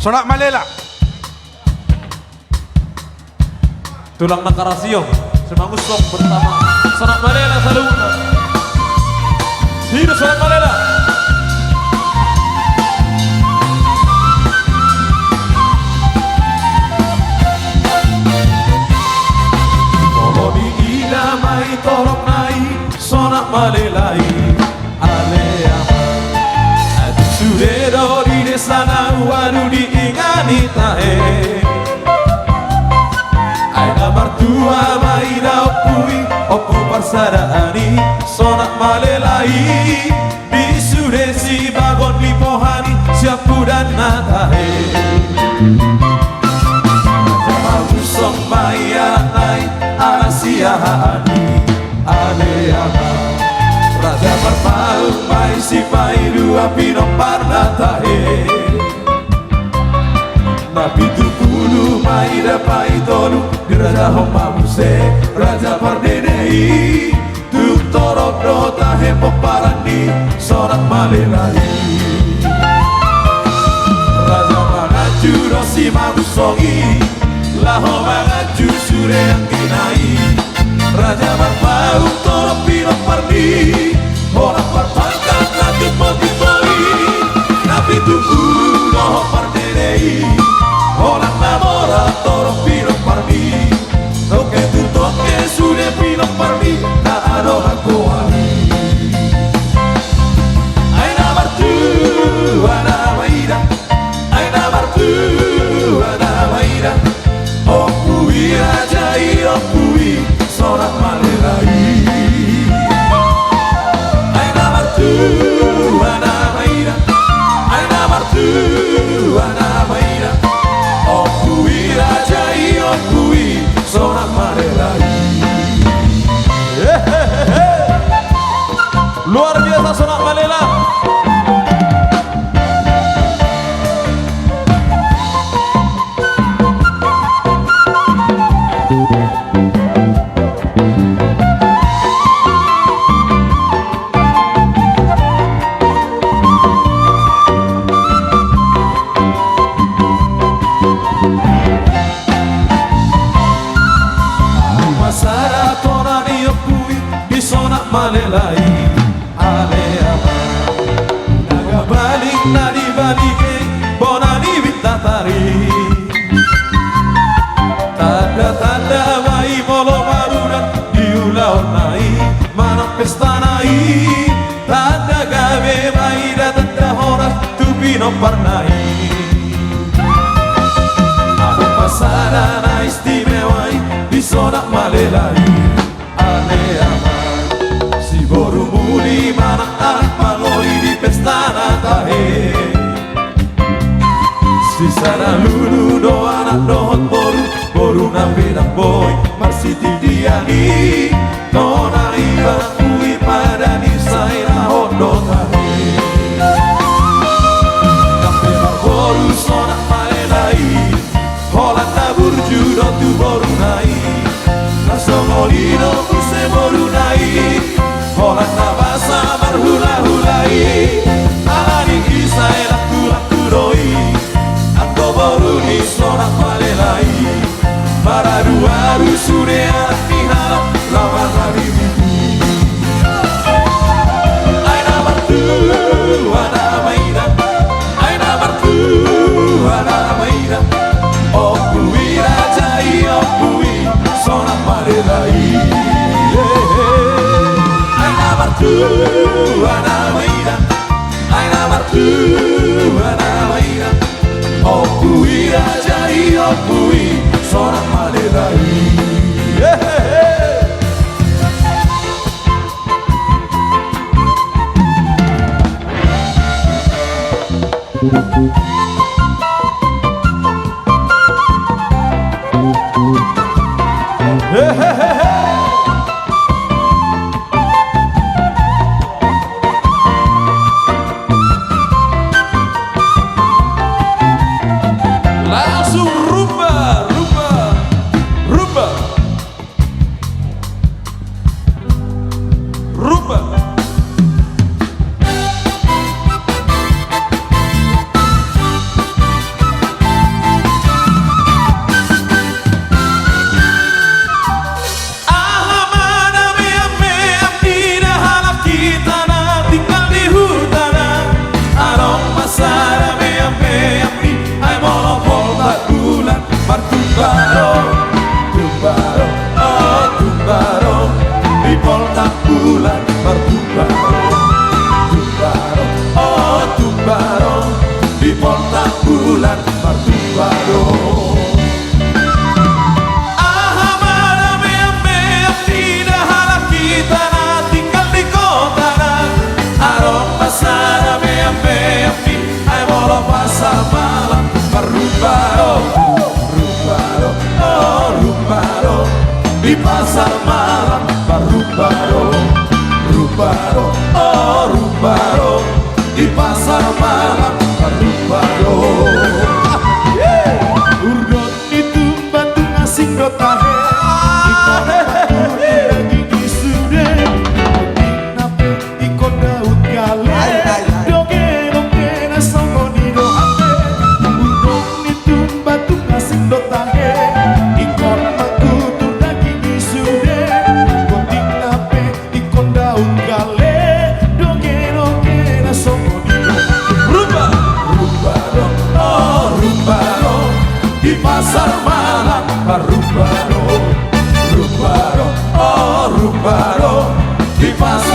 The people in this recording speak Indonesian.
Sonak Malela. Tulang Nakarasiong Semangus Song bersama Sonak Malela Saluna. Hidup Sonak Malela. Di idamai torok nai Sonak Malelai alea adu sudero di desa wanu diingani tahe aina martua maida opui opu parsadaani Sonak Malelai di sudesi bagon lipohani siapu dan natahe Song maya nai Asiahani Aleama Raja Parpaung Mai Sipai Dua Pinong Parnatahe Nabi Tupulu Mai Dapai Tolu Di Raja Homamuse Raja Pardenei Tuk Torok Dota Hempok Parandi Sonak Malelai Raja Mangaju Rosi Mangusongi Laho mangaju sure yang kinai Raja Marpau torok pinok pardi Orang parpangkat nanti potipoi Nabi tunggu doho pardenei Orang namora torok pinok pardi Toke tu toke sude pinok pardi Tak ada orang kuali Aina martu ana maida Aina martu ana maida Opui rajai opui Sonak Malelai Aina martu ana maida Aina martu ana maida Opui rajai opui Sonak Malelai. Luar biasa Sonak Malela. Masara torani opui di Sonak Malelai aleama naga balik nadi balike bonani bitatari tanda-tanda mai molo marudan diulau nai manok pesta nai tanda gawe mai datang horas tupino parnai aku pasara na istimewai di Sonak Malelai aleama si boru muli manak anak maloi di pesta natahe si sana lulu do anak dohot boru na pinang boy marsiti diani nona iba kui pada ni saya hondo tahe kape boru Sonak Malelai Holak tabur judo tu boru nai Nasongolino kuse boru nai Holak nabasa marhula-hulai Alani kisah laku doi Angko boru ni Sonak Malelai Maradu-adu sude anak mihalap lawan hari minggu Aina martu ana maida Aina martu ana maida Opui rajai opui Sonak Malelai Aina martu ana maida Aina martu ana maida Opui rajai opui Sonak Malelai Langsung rumba di pasar malam Rubaro, Rubaro, oh Rubaro, di pasar malam Rubaro. Urgot itu batu ngasih dotahe, ikon batu daging isude, nape ikon daud gale, doge doge nasongo di doate. Urgot itu batu ngasih dotahe, ikon batu daging isude, nape ikon daud gale, doge doge nasongo di doate. Rubaro, oh Rubaro, di pasar malam Rubaro, Rubaro, oh Rubaro, di pasar